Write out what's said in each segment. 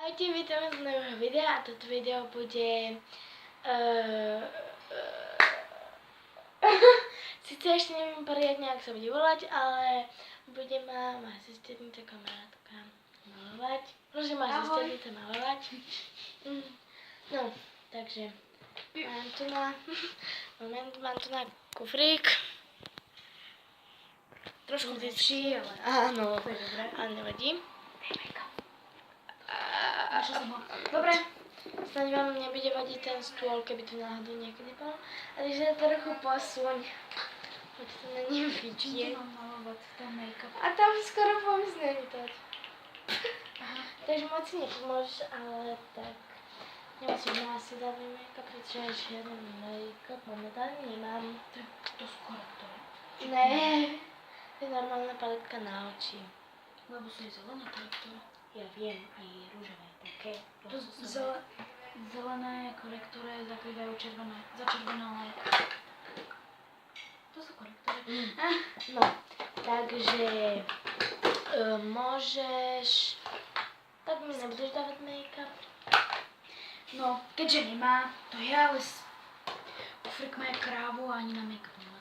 Ahojte, vítam z nového videa a toto video bude sice ešte neviem poriadne, ak sa bude volať, ale bude ma moja sesternica, kamarátka malovať. Môže moja sesternica malovať. No, takže mám tu na kufrík. Trošku vyšší, ale áno, ale nevadí. Dobre, snáď vám nebude vadiť ten stôl, keby to náhodou niekedy bol. Ale že to trochu posuň. Poď to na ním vidieť. Mám malovať ten make-up. A tam skoro pomysne mi to. Takže moc si nepomôžeš, ale tak nemusíš ma asi dať make-up, pretože žiadny make-up momentálne nemám. To sú korektory. Ne, to je normálna paletka na oči. Lebo sú aj zelené korektory. Ja viem, aj rúžové také. Zelené korektore zakrývajú začervenalé. To sú korektory. No, takže môžeš... Tak mi nebudeš dávať make-up? No, keďže nemá, to je ale... Kufrik má krávu a ani na make-up nemá.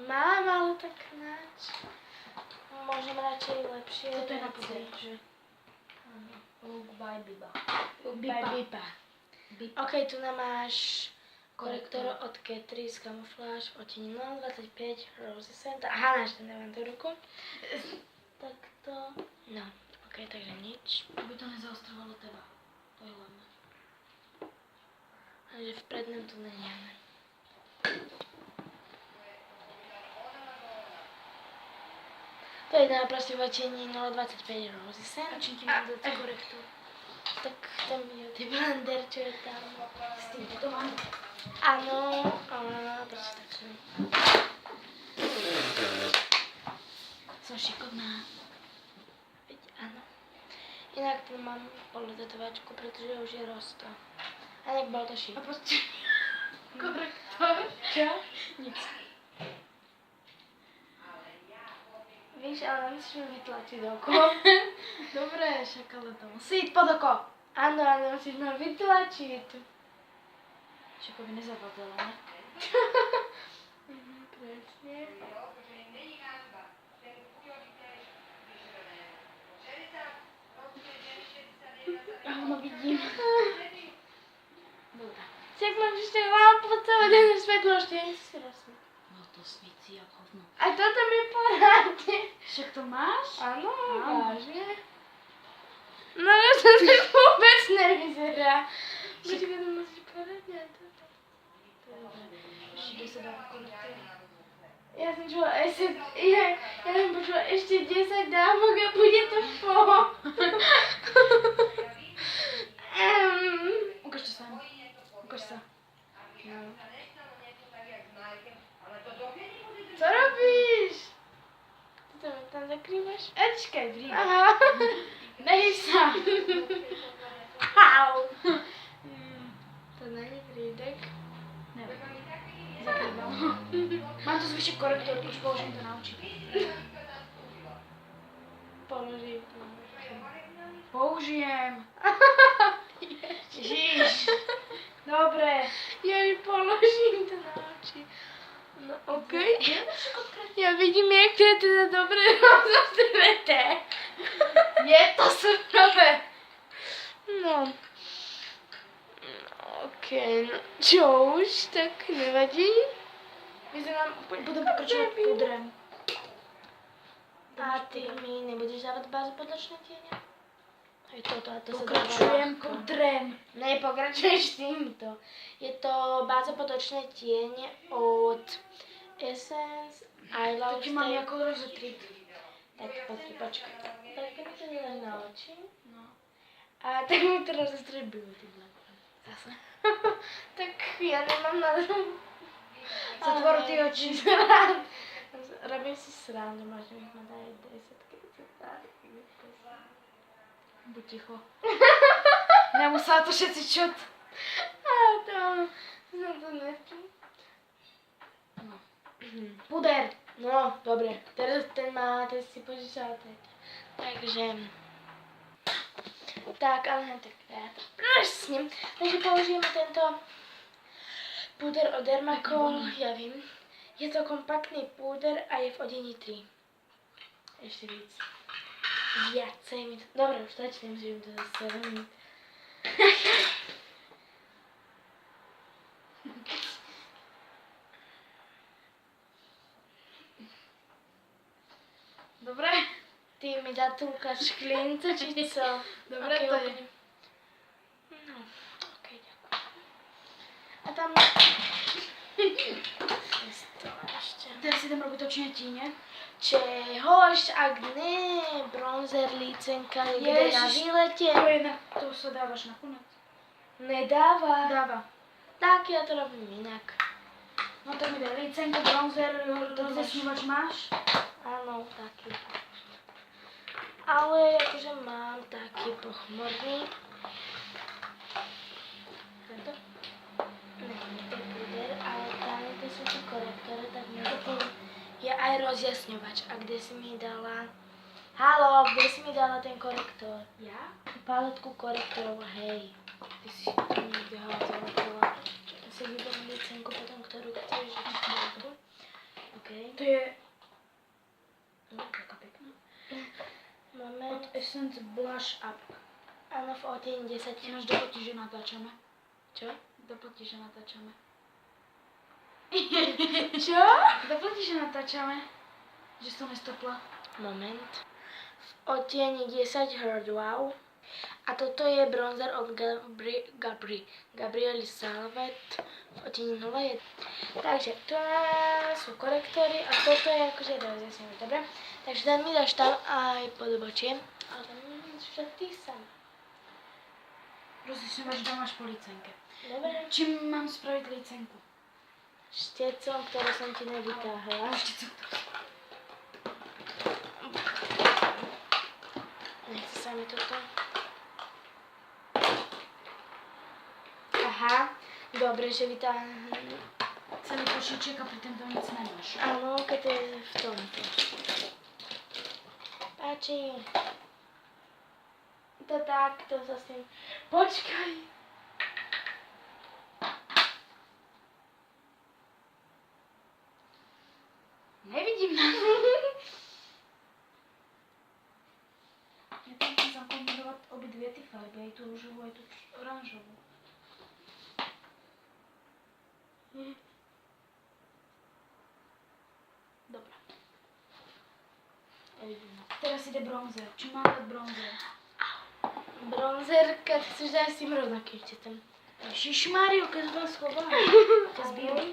Mám, ale tak nač. Môžem radšej lepšie. Toto je na veci. poder, že? Look by Biba. Biba. Ok, tu máš korektor od Catrice Camouflage v odtieni 025 Rosy Scent. Aha, náš ten dávam tú ruku. Takto. No, ok, takže nič. Aby to nezaostrovalo teba. To je hlavné. Takže v prednom tu nemáme. To je na proste v odtieni 025 Rosy Scent. A čím ti mám dať korektor? Tak ten beauty blender, čo je tam. S týmto to mám. Áno, proste tak som. Som šikovná. Veď áno. Inak tu mám polotetovačku, pretože už je rosto. A nech bol to šik. A proste... Korektor? Čo? Nic. Víš, ale musíš mi vytlačiť oko. Dobre, však ale to musí ísť pod oko. Áno, musíš ma vytlačiť. Všakovi nezavadilo, ne? Presne. Áno, vidím. Dobre. Však mám ešte lampu celé deň svetlo, ešte nechci si rozsvietiť. No to svíci jak hovno. A toto mi poradne. Však to máš? Áno, Áno. vážne. No, to tak vôbec nevyzerá. Počkaj, to musíš poradne. Ešte 10 dáva korektor. Ja som počula ešte 10 dávok a bude to po. Ukáž to sám. Ukáž sa. No. Co robíš? Ty to tam zakrývaš? Ečkaj, brí. Aha. Nehej sa. Au. To není prídek. Neviem. Zakrývam. Mám tu zvyšok korektor, už položím to na oči. Položím. Použijem. Ježiš. Dobre. Ja ji položím to na oči. No okej. Ja vidím, jak to je teda dobre rozostreté. Je to super. No. Okej, no čo už, tak nevadí. Vyzerám úplne... Budem pokračovať pudrem. A ty mi nebudeš dávať bazopotočné tiene? Aj toto, a to sa Pokračujem dáva... pudrem. Ne, pokračuješ týmto. Je to bazopotočné tiene od Essence I To Love ti mám Stay. ako rozetriť. Tak počkaj. Tak mi to nedáš na oči. No. A tak mi to rozestrebujú, ty blakon. Zase. Tak ja nemám na tom. Zatvor ty oči. Robím si srandu, možno mi ma dajú 10, keď sa dá. Buď ticho. Nemusela to všetci čuť. A to som to nečul. No. Puder. No, dobre. Teraz ten si požičala teď. Takže Tak, ale tak já to prosím. Takže použijeme tento púder od Dermacol, já vím. Je to kompaktný púder a je v odení 3. Ešte víc. Viacej mi to... Dobre, už stačí, nemusím to zase 7 minút. Dobre? Ty mi zatúkaš klince, či co? Dobre, Ok, to je. úplne. No, ok, ďakujem. A tam... Ešte. Teraz idem robiť točne tíne. Čehož, ak ne, bronzer, lícenka, niekde na Ježiš. výlete. To sa dávaš na konec. Nedáva. Dáva. Tak ja to robím inak. No tak mi daj lícenko, bronzer, rozesňovač máš? Áno, taký. Ale akože mám taký pochmurný. Tento? Ne, to je púder, ale tam to sú tie korektory, tak medzi je aj rozjasňovač. A kde si mi dala... Haló, kde si mi dala ten korektor? Ja? Paletku korektorov, hej. Ty si to niekde házala. Ja si vyberám licenku potom, ktorú chceš, že paletku. OK. To je... Taká pekná. Moment. Od Essence Blush Up. Áno, v odtieň 10. Ináč doplatíš, že natáčame. Čo? Doplatíš, že natáčame. Čo? Doplatíš, že natáčame. Že si to nestopla. Moment. V odtieni 10 Herd Wow. A toto je bronzer od Gabriely Salvet v odtieni 01. Takže to sú korektory a toto je akože rozjasňujem, dobre? Takže tam mi dáš tam aj podobočie. Ale tam nevíš, že ty sám. Rozesňovač dávaš po lícenke. Dobre? Čím mám spraviť lícenku? Štecom, ktoré som ti nevytáhla. Nechce sa mi toto. Aha, dobre, že vytáhnem. Celý košíček a pri tomto nic nemáš. Áno, keď to je v tomto. Páči. To takto zase. Počkaj. Nevidím na Ja tam chcem zakombinovať obidve ty farby, aj tú rúžovú, aj tú oranžovú. Dobre. Teraz ide bronzer. Či mám dať bronzer? Bronzerka, ty chceš dať s tým rovnaký ešte tam. Ježišmáriu, keď to tam schováš. To zbíru.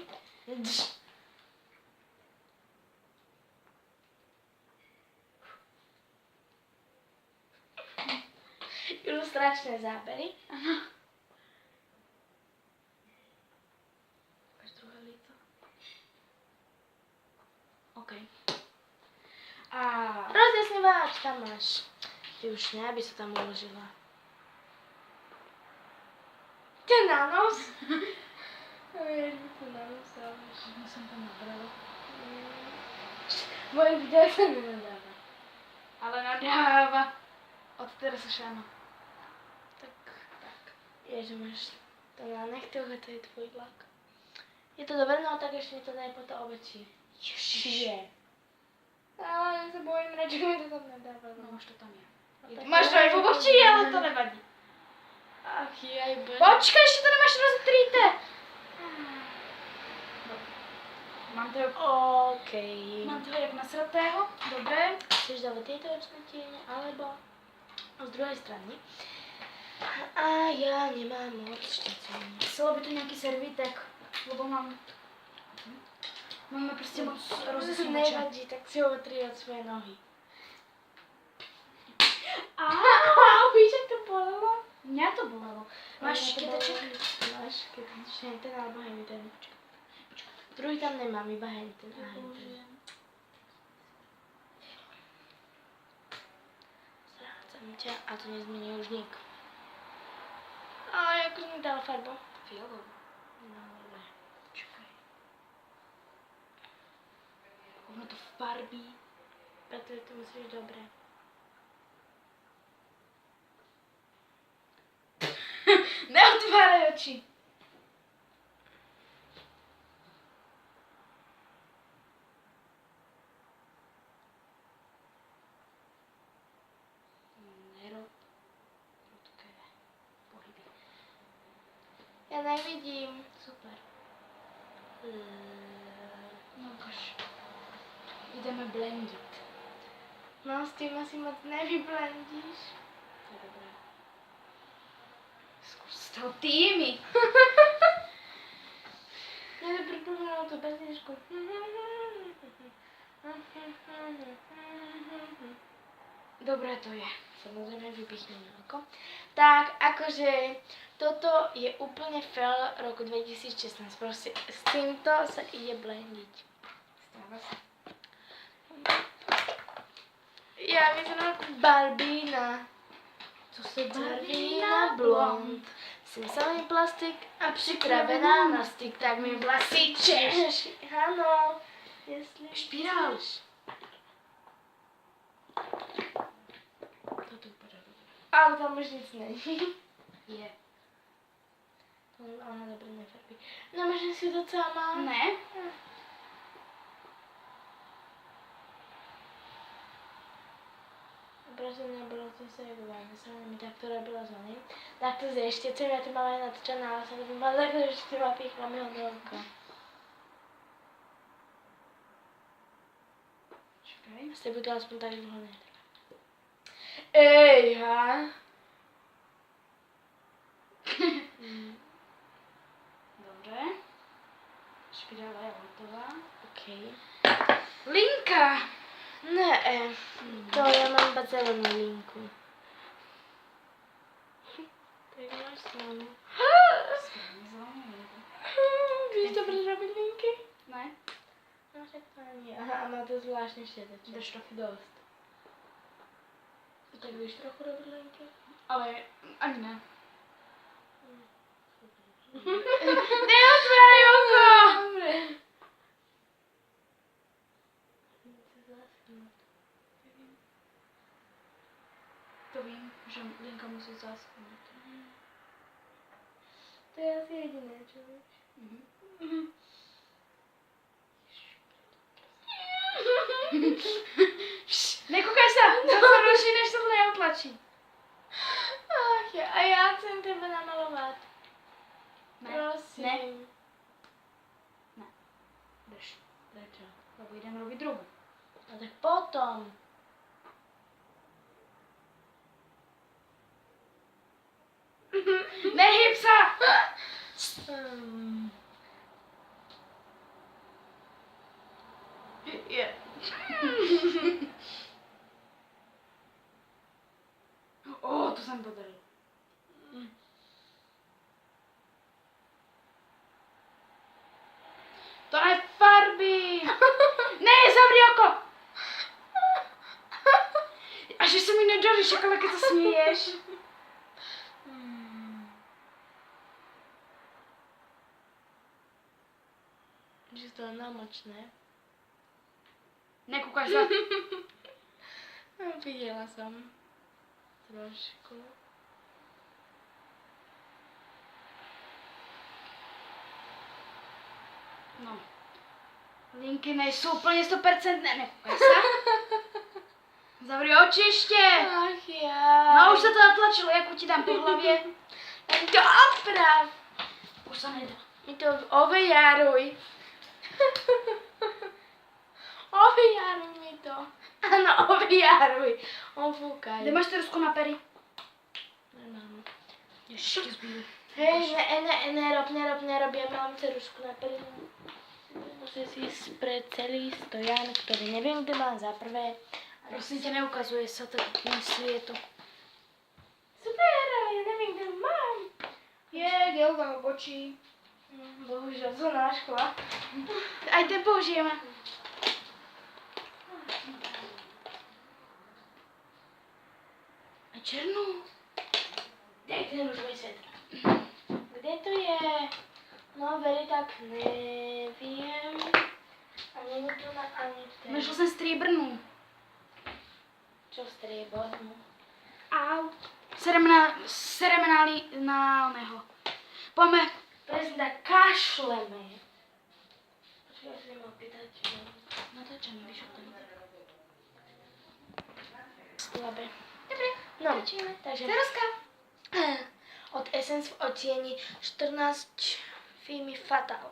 Ilustračné zábery. Ukáž druhé líco. OK. A Rozjasňovač, tam máš. Ty už ne, aby sa tam uložila. Ty na nos? Ježi, to na nos dávaš. som tam nabrala. Moje video sa nenadáva. Ale nadáva. Od teraz už áno. Tak. Ježi, máš to na nechtoch a to je tvoj lak. Je to dobré, no tak ešte mi to daj po to obočí. Ježiš. Je. Ale ja sa bojím, radšej mi to tam nadáva. No máš to tam ja. tak Máš to aj v obočí, ale to nevadí. Ach, jaj, bože. Počkaj, ešte to nemáš roztrité. Mám to, OK. mám to jak nasratého. Dobre. Chceš dávať tieto očné tiene, alebo z druhej strany. A ja nemám moc šťacení. Chcelo by to nejaký servítek, lebo máme proste moc rozesúvača. Nevadí, tak si ho otri od svoje nohy. Víš, jak to bolelo? Mňa to bolelo. Máš kyteček? Máš kyteček, ten alebo henten. Druhý tam nemám, iba henten a henten. Zrácam ťa a to nezmení už nik. Ale ako mi dala farbu? Fialovú. No, dobre. Čakaj. Ono to farbí. Preto to musíš dobre. Neotvárej oči. Nerob prudké pohyby. Já nevidím. Super. No ukaž. Jdeme blendit. No, s tím asi moc nevyblendíš. To je dobré. Zkus to týmy. Já to propomenul tu pesničku. Dobré to je. Samozřejmě vypíchneme oko. Tak, akože toto je úplně fail roku 2016. Prostě s týmto se ide blendiť. Stáva se. Já vyzerám jako Barbína. Co se barví na blond. Jsem samý plastik a připravená na styk, tak mi vlasy češ. Ano, jestli Špirál. chceš. To vypadá dobře. Ale tam už nic není. Je. Ona dobrý nefarbí. Nemůžeme si to sama? Ne? Prostě nebylo to se vyvádět, jsem mi takto robila za ním. Tak to zještět jsem, já to mám natočená, ale jsem to byla takhle, že s těma píchla mi ho do oka. Čekaj. S tebou to aspoň tak dlouho nejde. Ej, ha? Dobře. Špirála je hotová. OK. Linka. Ne, to já mám bacelonu linku. Tak máš slavu. Správně zelenou linku. Víš dobře robit linky? Ne? No tak to ani. Aha, a má to zvláštně štěteček. Jdeš trochu dost. Tak víš trochu robit linky? Ale ani ne. Neotvárej oko! Dobre. To vím, že linka musí zaschnout. To je asi jediné, čo víš. Nekoukaj se! To se ruší, než se to neotlačí. Ach, a já chcem tebe namalovat. Ne. Prosím. Ne. Jdeš. Prečo? Lebo jdem robit druhou. No tak potom. Nehyb se! Je. To jsem podaril. To je farby! Ne, zavři oko! A že se mi nedaříš, jak ale to směješ. Že to je námočné. Nekoukaj se. No, viděla jsem. Trošku. No. Linky nejsou úplně 100%, nekoukaj se. Zavři oči ještě. Ach já. No už se to natlačilo, jak ti dám po hlavě. To oprav. Už se nedá. Mi to ovyjaruj. Ovyjaruj mi to. Ano, ovyjaruj. Ofúkaj. Kde máš terusku na pery? Nemám. Ještě zbývá. Hej, nerob, ja mám cerusku na první. Musím si spred celý stojan, ktorý neviem, kde mám za prvé. Prosím tě, neukazuje se, tak myslí je to. Super, ale ja neviem, kde ho mám. Je, gel tam obočí. Bohužel, to náškla. Aj ten použijeme. A černou. Dej ten už vysvět. Kde to je? No, veri, tak nevím. A není to na ani ten. Našel jsem stříbrnou. Čo striebornú? Au. Sereme na oného. Pojďme. Presne tak, kašleme. Počkaj, ja si nemám pýtať. Natáčame, víš o tom. Slabé. Dobre, No, začneme. takže Tereska. od Essence v odtieni 14 Femme Fatale.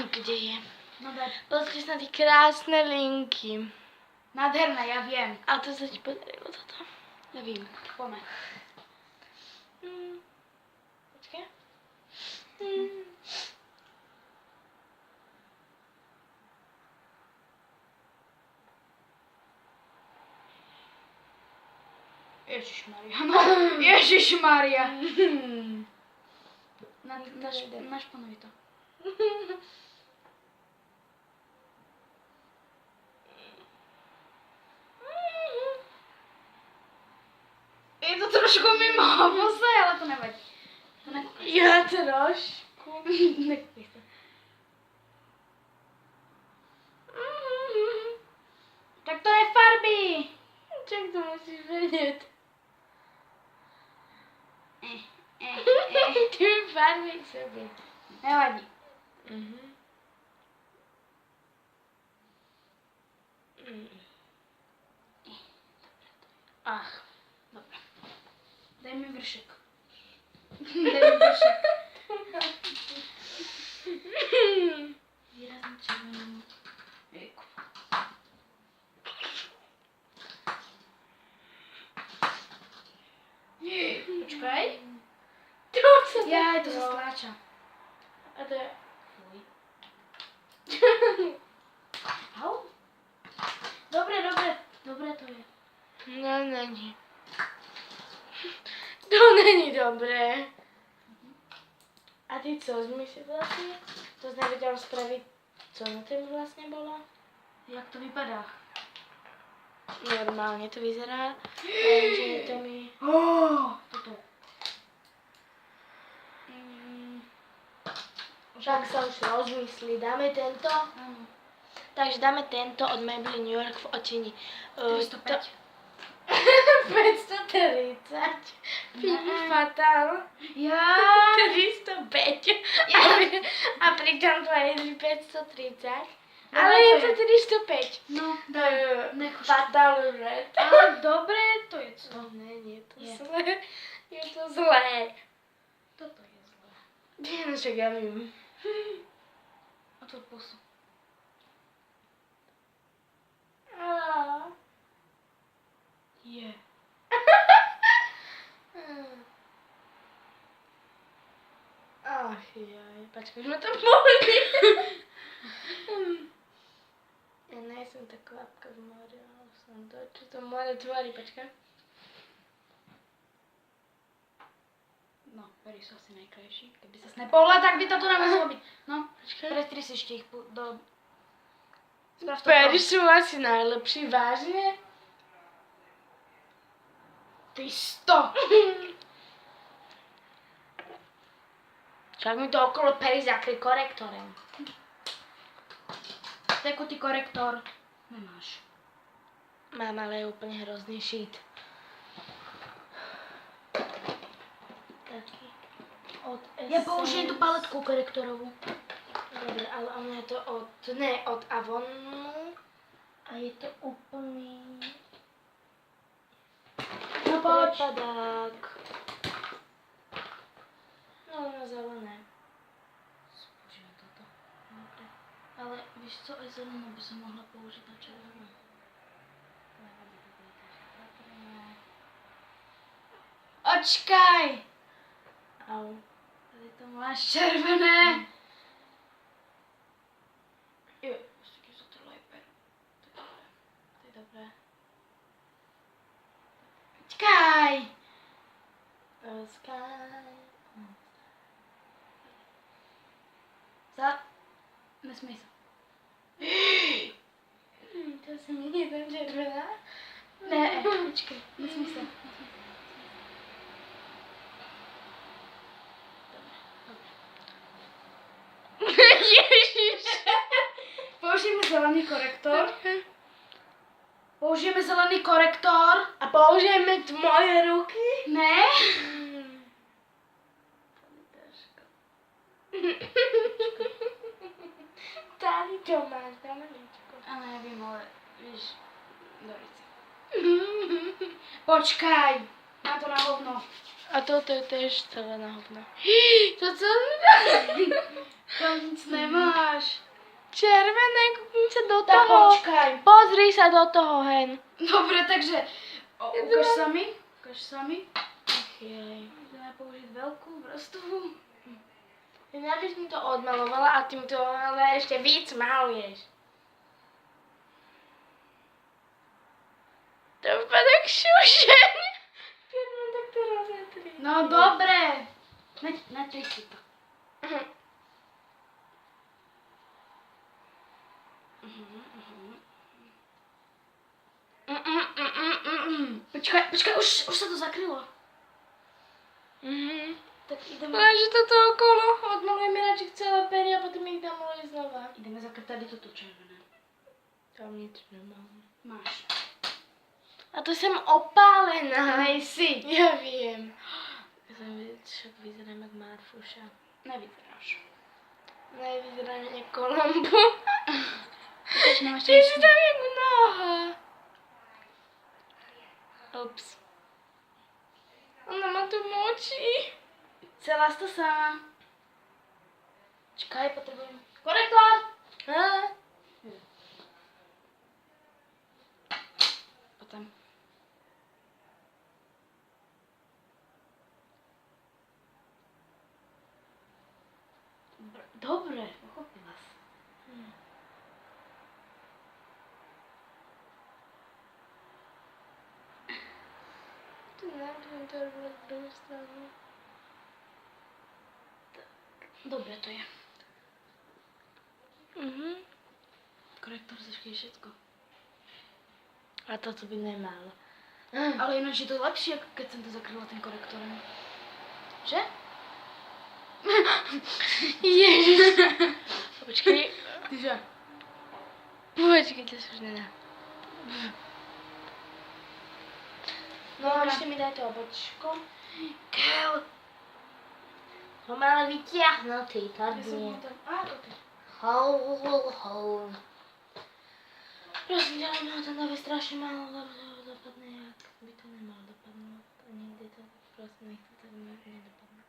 Kde je? No daj. Pozri sa na tie krásne linky. Nádherná, ja viem. A to sa ti podarilo toto. Nevím. Pojďme. Počkaj. Ježišmaria. No, Ježišmaria. Našponuj to. Je to trošku mimo vose, ale to nevadí. To nekupíš. Ja trošku. Nekupíš to. Tak to je farby. Čak to musíš vedieť. Ty mi farby k sebe. Nevadí. Ach. Dobre. Daj mi vršek. Daj mi vršek. Výrazně červenou. Jejku. Počkaj. Jaj, to se stláča. A to je... Fuj. Au. Dobre, dobre. Dobre to je. No, není. To není dobré. A ty co, si vlastně? To jsi nevěděl spravit, co na tým vlastně bylo? Jak to vypadá? Normálně to vyzerá, takže to mi... Toto. Však sa už rozmyslí, dáme tento, Áno. takže dáme tento od Maybelline New York v odtieni 305. 530. Femme Fatale. Ja. 305. A pritom to je 530. No, Ale to je je. to 305. No, nech už. Fatal Red. Ale dobre, to je co? To není to Je. zlé. Je to zlé. Toto je zlé. Nie, no však ja vím. Otvor pusu. Je. Ach jaj, počkaj, už ma to bolí. Ja nejsem tá kvapka v mori, ale som to, čo to more tvorí, počkaj. No, pery sú asi najkrajší. Keby sa nepohla, tak by to tu nemuselo byť. No, Počkaj. prestri si ešte ich do... Sprav to Pery sú asi najlepší, vážne? Ty 100! Však mi to okolo pery zakry korektorem. Tekutý korektor nemáš. Mám, ale je úplne hrozný šít. Taký od Ja použijem tú paletku korektorovú. Dobre, ale ono je to od Avonu. A je to úplný... No poď. Prepadák. No, na zelené. Použijem toto. Dobre. Ale víš co, aj zelenú by som mohla použiť na červenú. Očkaj! Au. Tady to máš červené. Jo, ještě za to lépe. To je dobré. Počkaj! Sky. Nesmej se. To si mi ten červená? Ne, počkej, nesmej se. Ježiš. Použijeme zelený korektor. Použijeme zelený korektor. A použijeme moje ruky? Ne. Tady to máš, Dominičko. A nevím, ale víš, Dorice. Počkaj, má to na hovno. A to je tež celé na hovno. To co? Tam nic nemáš. Červené, kúpim sa do Tak toho. počkaj. Pozri sa do toho hen. Dobre, takže ukáž sa mi. Ach jej. Ideme použiť veľkú vrstvu. Ináč by som to odmalovala a tým to ale ešte víc maluješ. To vypadá tak šušen. Mám takto rozetrý. No dobre. Natri si to. Počkaj, už sa to zakrylo. Tak ideme. Lenže toto okolo odmalujeme radšej celé pery a potom ich dám maluje znova. Ideme zakrtať toto červené. Tam nič nemám. Máš. A to jsem opálená. Nejsi. Já vím. Však vyzerám jak Marfuša. Nevyzeráš. Nevyzerám jak Kolombo. Nemáš Ty jsi tam jak noha. Ups. Ona má tu močí. Celá to sama. Čekaj, potrebujem. Korektor! Potom. Dobre, pochopila si. Tu nevím, to bylo z druhé strany. Dobre to je. Korektor zaškej všetko. A toto by nemal. Ale ináč je to lepšie, ako keď som to zakryla tým korektorem. Že? Ježiš. Počkej. Tyže. Počkej, to se už nedá. No a ještě mi daj to obočko. Kel. Ho máme vytiahnutý, tady. Toto. Ho. Prosím, dělám ho ten nový strašně málo dopadne, jak by to nemalo dopadnout. A nikdy to prostě nechce tak nedopadne.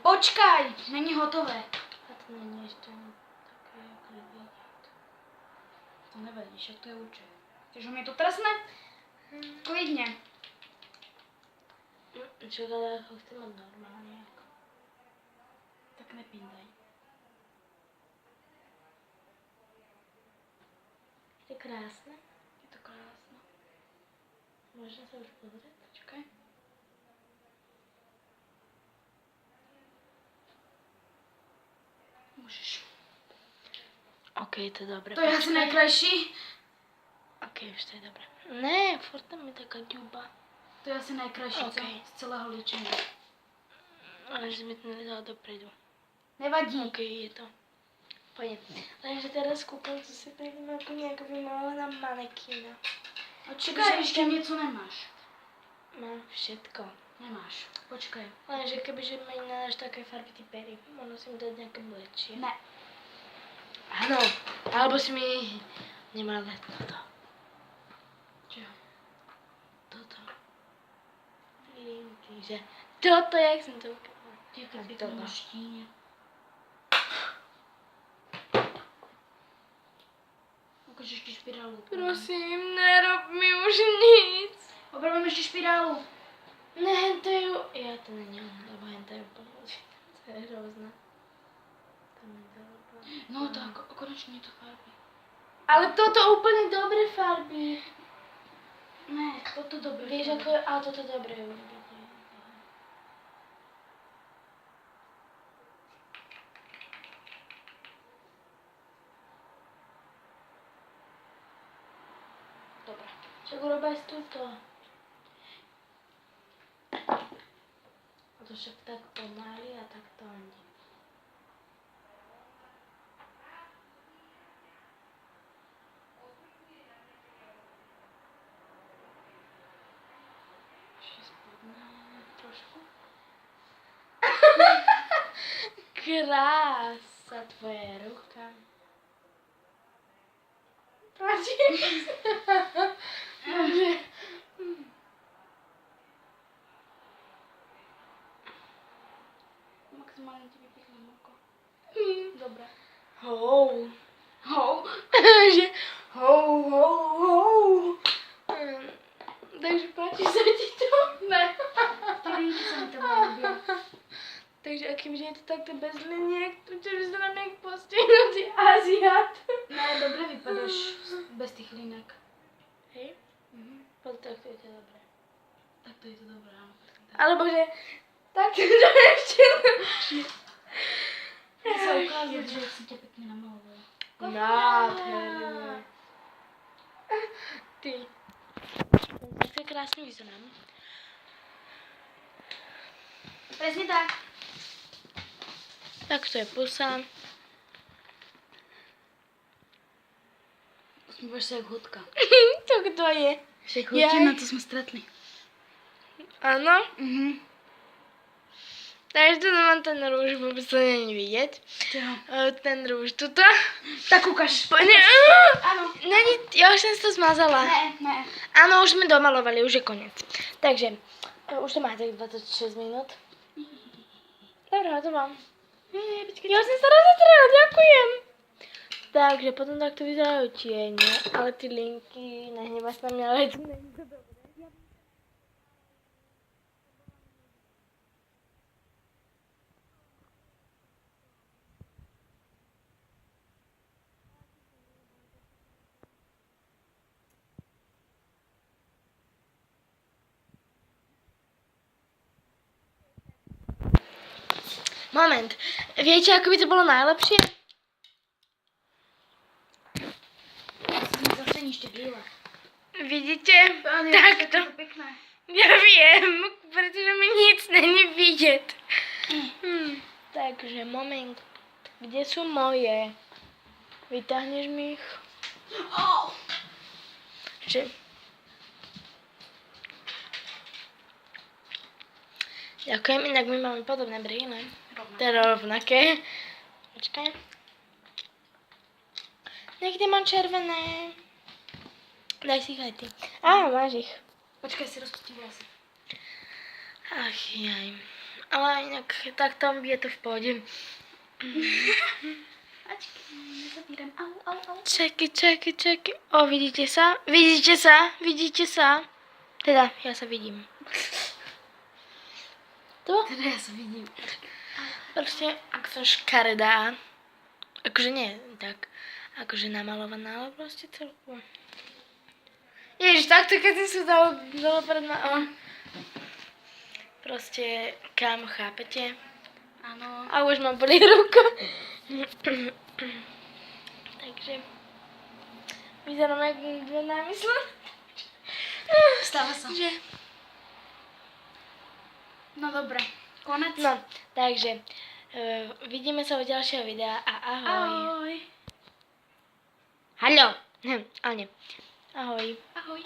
Počkaj, není hotové. A to není ještě také jak vidět. To nevadí, však to je určitě. Chceš, že mi to trsne? Klidně. Čekaj, ale jako chci mít normálně. Jako. Tak nepindaj. Je krásné. Je to krásné. Možná se už pozrieť. Počkaj. Můžeš. OK, to je dobré. To je asi najkrajší. OK, už to je dobré. Ne, furt tam je taká ďuba. To je asi najkrajší Okay. z celého liečenia. Ale že mi to nedala dopredu. Nevadí. OK, je to. Pojď. Lenže teraz koukám, co si tady má jako nějak vymalovaná manekína. Čekaj, ještě něco nemáš. Mám všetko. Nemáš. Počkaj. Lenže kebyže mi nedáš také farby ty pery, musím dát nějaké mlečí. Ne. Ano, alebo si mi nemal dát toto. Čo? Toto. Vidím, že toto, jak jsem to ukázala. Těka Toto. pěkně na štíně. Ukáž ještě špirálu. Prosím, nerob mi už nic. Opravím ještě špirálu. Ne, hentajú. Ja to není on, lebo hentajú pomôcť. To je hrozné. To mi to úplne. No tak, konečně to farby. Ale toto úplne dobré farby. Ne, toto dobré. Vieš, ako je, ale toto dobré urobiť. Dobré. Však urobaj túto. A to však tak pomaly a tak to ani. krása tvoje ruka. Páči. Maximálně ti vypíchnem oko. Dobré. Hou. Hou. Že hou. Takže páči sa ti to? Ne. Ty linky sa mi to ľúbia. Takže akým, že je to takto bez liniek, to čo by sa nám nejak postihnutý Aziat. Ne, dobre vypadáš bez tých linek. Hej? Tak to je to dobré. Tak to je to dobré, áno. Alebo že tak to je ešte lepšie. Chcem sa ukázať, že som ťa pekne namalovala. Nádherné. Ty. Tak krásne vyzerám. Presne tak. Tak to je pusa. Usmívaš sa jak hodka. To kto je? Však Jaj. hodina, to sme stretli. Áno? Mhm. Takže tu mám ten rúž, vôbec to není vidieť. Čoho? Ten rúž tuto. Tak ukáž. Áno. Není, ja už som si to zmazala. Ne. Áno, už sme domalovali, už je koniec. Takže, už to má tak 26 minút. Dobre, to mám. Ja som sa rozetrela, ďakujem. Takže potom takto vyzerajú tiene, ale ty linky, nehnevaj sa na mňa, ale to není to dobré. Moment, viete, ako by to bolo najlepšie? Zase nič biele. Vidíte? Takto. To pekné. Ja viem, pretože mi nic není vidieť. Takže, moment, kde sú moje? Vytáhneš mi ich? Oh. Že... Ďakujem, inak my máme podobné brýle. Teda rovnaké. Počkaj. Niekde mám červené. Daj si ich aj ty. Á, máš ich. Počkaj, si rozpustím vlasy. Ach jaj. Ale inak tak tam je to v pohode. Ačkej, nezabíram. Au. Čeky. O, vidíte sa? Vidíte sa? Teda, ja sa vidím. Tu? Teda ja sa vidím. Proste, ak som škaredá, akože nie tak, akože namalovaná, ale proste celku. Ježiš, takto keď si sa dala pred ma... Proste, kam, chápete? Áno. A už mám bolí ruku. Takže, vyzerám jak dve námysle. Stáva sa. Že... No dobre, konec. No, takže, vidíme sa u ďalšieho videa a ahoj. Ahoj. Haló. Ale nie. Ahoj. Ahoj.